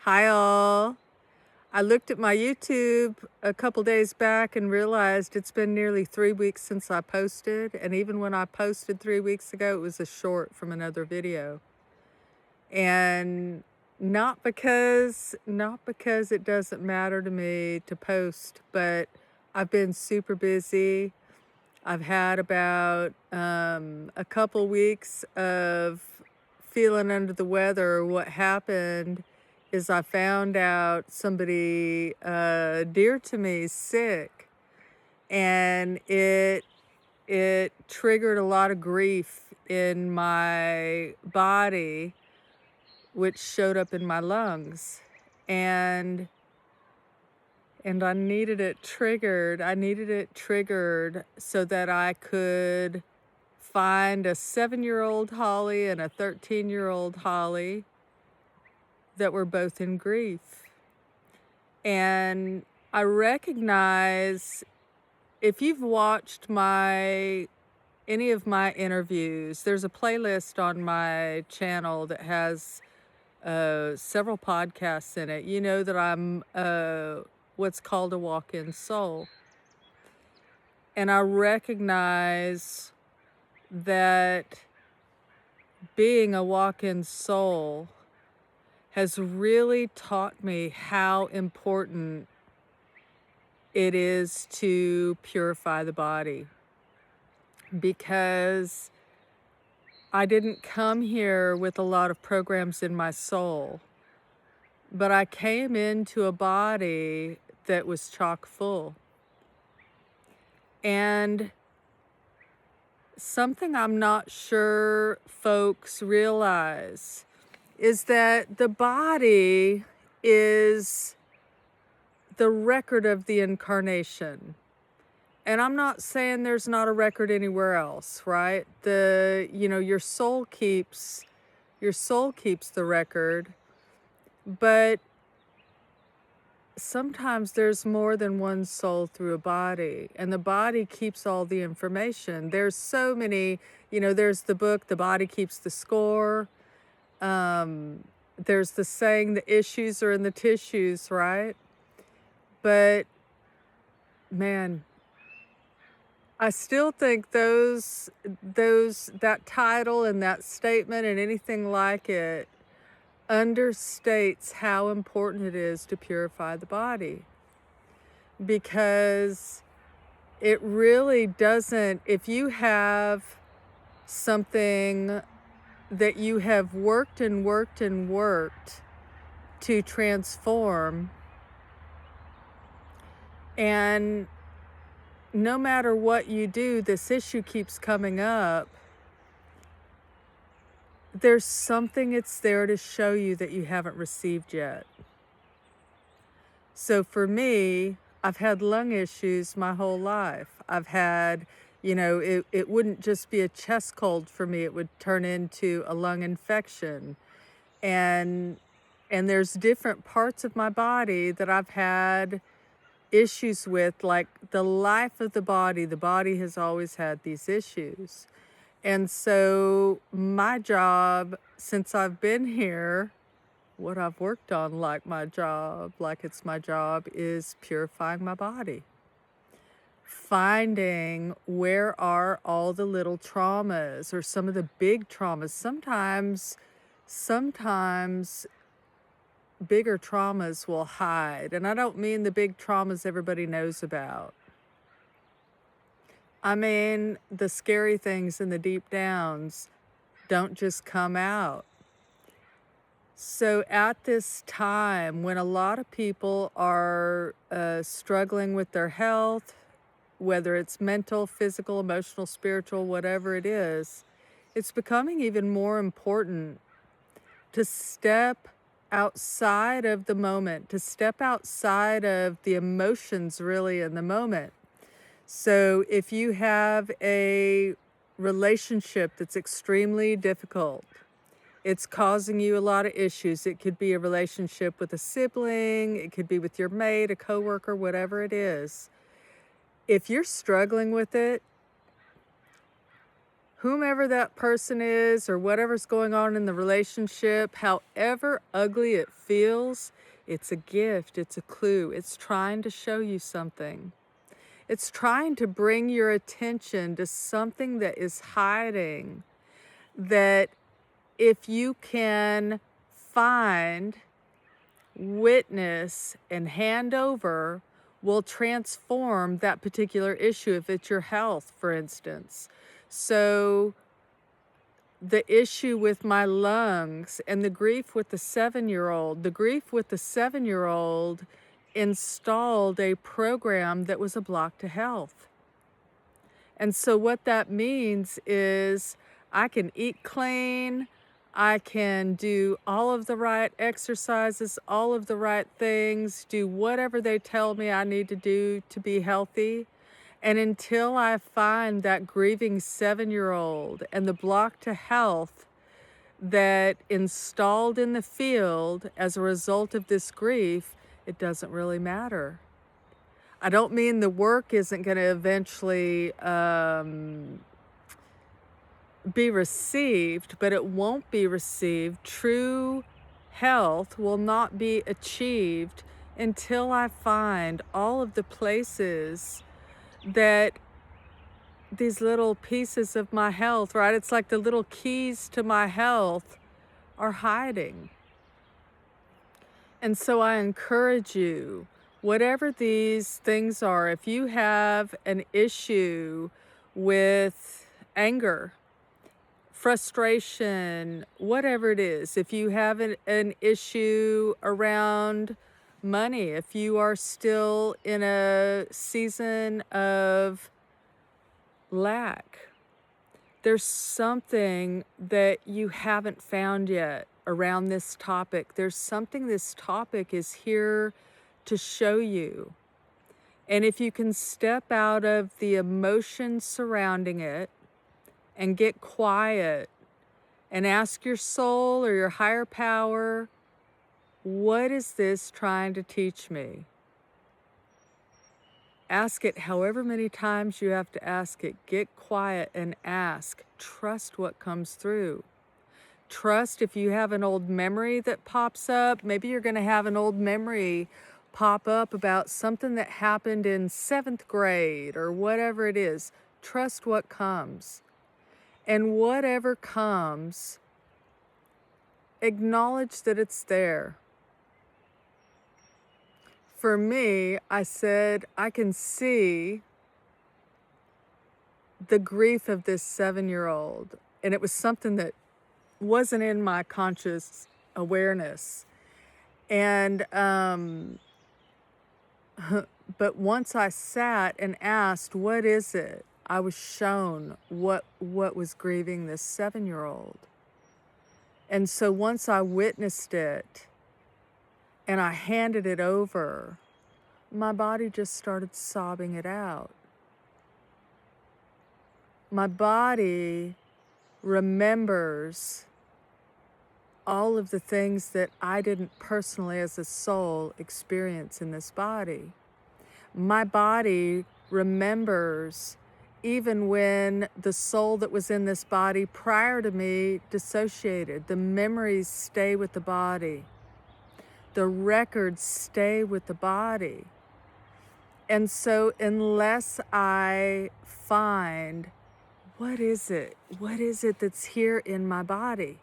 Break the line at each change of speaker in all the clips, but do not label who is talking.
Hi all. I looked at my YouTube a couple days back and realized it's been nearly 3 weeks since I posted. And even when I posted 3 weeks ago, it was a short from another video. And not because it doesn't matter to me to post, but I've been super busy. I've had about a couple weeks of feeling under the weather. What happened is I found out somebody dear to me is sick, and it triggered a lot of grief in my body, which showed up in my lungs, and I needed it triggered. I needed it triggered so that I could find a 7-year-old Holly and a 13-year-old Holly that were both in grief. And I recognize, if you've watched any of my interviews, there's a playlist on my channel that has several podcasts in it. You know that I'm what's called a walk-in soul. And I recognize that being a walk-in soul has really taught me how important it is to purify the body, because I didn't come here with a lot of programs in my soul, but I came into a body that was chock full. And something I'm not sure folks realize is that the body is the record of the incarnation. And I'm not saying there's not a record anywhere else, right? Your soul keeps the record, but sometimes there's more than one soul through a body, and the body keeps all the information. There's so many, there's the book, The Body Keeps the Score. There's the saying, the issues are in the tissues, right? But man, I still think that title and that statement and anything like it understates how important it is to purify the body. Because it really doesn't, if you have something that you have worked and worked and worked to transform, and no matter what you do, this issue keeps coming up, there's something it's there to show you that you haven't received yet. So for me, I've had lung issues my whole life. I've had, it wouldn't just be a chest cold for me, it would turn into a lung infection. And there's different parts of my body that I've had issues with, like the life of the body has always had these issues. And so my job, since I've been here, what I've worked on like it's my job, is purifying my body. Finding where are all the little traumas or some of the big traumas. Sometimes bigger traumas will hide. And I don't mean the big traumas everybody knows about. I mean, the scary things and the deep downs don't just come out. So at this time, when a lot of people are struggling with their health, whether it's mental, physical, emotional, spiritual, whatever it is, it's becoming even more important to step outside of the moment, to step outside of the emotions really in the moment. So if you have a relationship that's extremely difficult, it's causing you a lot of issues. It could be a relationship with a sibling, it could be with your mate, a coworker, whatever it is. If you're struggling with it, whomever that person is or whatever's going on in the relationship, however ugly it feels, it's a gift, it's a clue, it's trying to show you something. It's trying to bring your attention to something that is hiding, that if you can find, witness, and hand over, will transform that particular issue if it's your health, for instance. So the issue with my lungs and the grief with the 7-year-old, the grief with the 7-year-old installed a program that was a block to health. And so what that means is I can eat clean, I can do all of the right exercises, all of the right things, do whatever they tell me I need to do to be healthy. And until I find that grieving 7-year-old and the block to health that installed in the field as a result of this grief, it doesn't really matter. I don't mean the work isn't going to eventually be received, but it won't be received. True health will not be achieved until I find all of the places that these little pieces of my health, right? It's like the little keys to my health are hiding. And so I encourage you, whatever these things are, if you have an issue with anger, frustration, whatever it is, if you have an issue around money, if you are still in a season of lack, there's something that you haven't found yet around this topic. There's something this topic is here to show you. And if you can step out of the emotion surrounding it and get quiet and ask your soul or your higher power, what is this trying to teach me? Ask it however many times you have to ask it. Get quiet and ask. Trust what comes through. Trust if you have an old memory that pops up. Maybe you're going to have an old memory pop up about something that happened in 7th grade or whatever it is. Trust what comes. And whatever comes, acknowledge that it's there. For me, I said, I can see the grief of this 7-year-old. And it was something that wasn't in my conscious awareness. And, but once I sat and asked, what is it? I was shown what was grieving this 7-year-old. And so once I witnessed it and I handed it over, my body just started sobbing it out. My body remembers all of the things that I didn't personally as a soul experience in this body. My body remembers even when the soul that was in this body prior to me dissociated. The memories stay with the body. The records stay with the body. And so unless I find, what is it that's here in my body?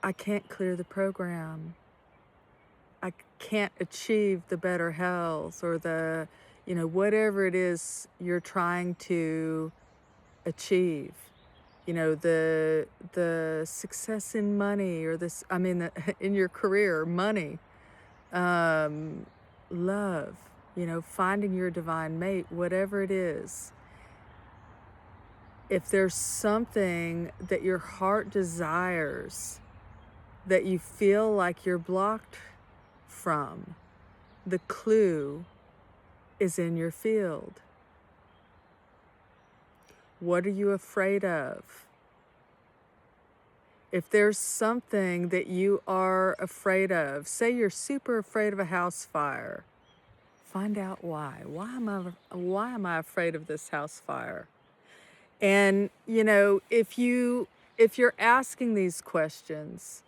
I can't clear the program. I can't achieve the better health or the, whatever it is you're trying to achieve. The success in money or in your career, money, love, finding your divine mate, whatever it is. If there's something that your heart desires that you feel like you're blocked from, the clue is in your field. What are you afraid of? If there's something that you are afraid of, say you're super afraid of a house fire, find out why. Why am I afraid of this house fire? And, if you're asking these questions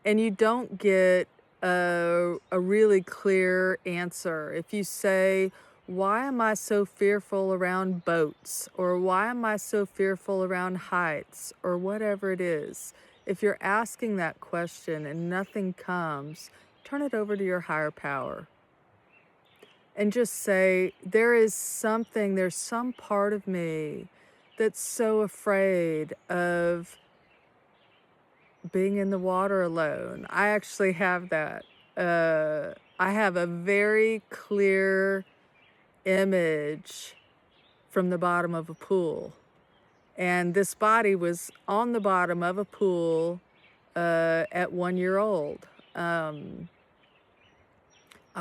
and you don't get a really clear answer, if you say, "Why am I so fearful around boats?" or "Why am I so fearful around heights?" or whatever it is, if you're asking that question and nothing comes, turn it over to your higher power and just say, there's some part of me that's so afraid of being in the water alone. I actually have that. I have a very clear image from the bottom of a pool. And this body was on the bottom of a pool at 1 year old. I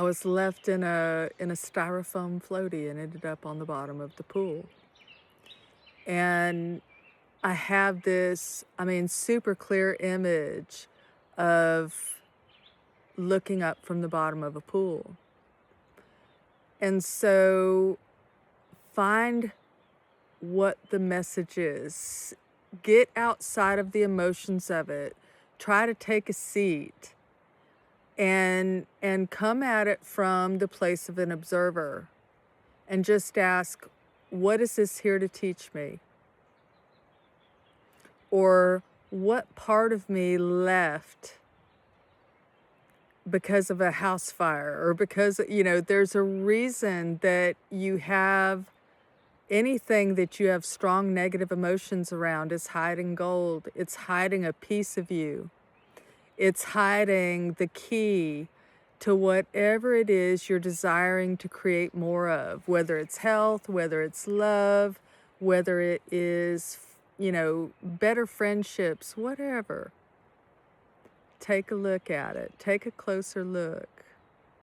was left in a styrofoam floaty and ended up on the bottom of the pool. And I have this, super clear image of looking up from the bottom of a pool. And so find what the message is. Get outside of the emotions of it. Try to take a seat and come at it from the place of an observer and just ask, what is this here to teach me? Or what part of me left because of a house fire, or because, there's a reason that you have anything that you have strong negative emotions around is hiding gold. It's hiding a piece of you. It's hiding the key to whatever it is you're desiring to create more of, whether it's health, whether it's love, whether it is, better friendships, whatever. Take a look at it. Take a closer look.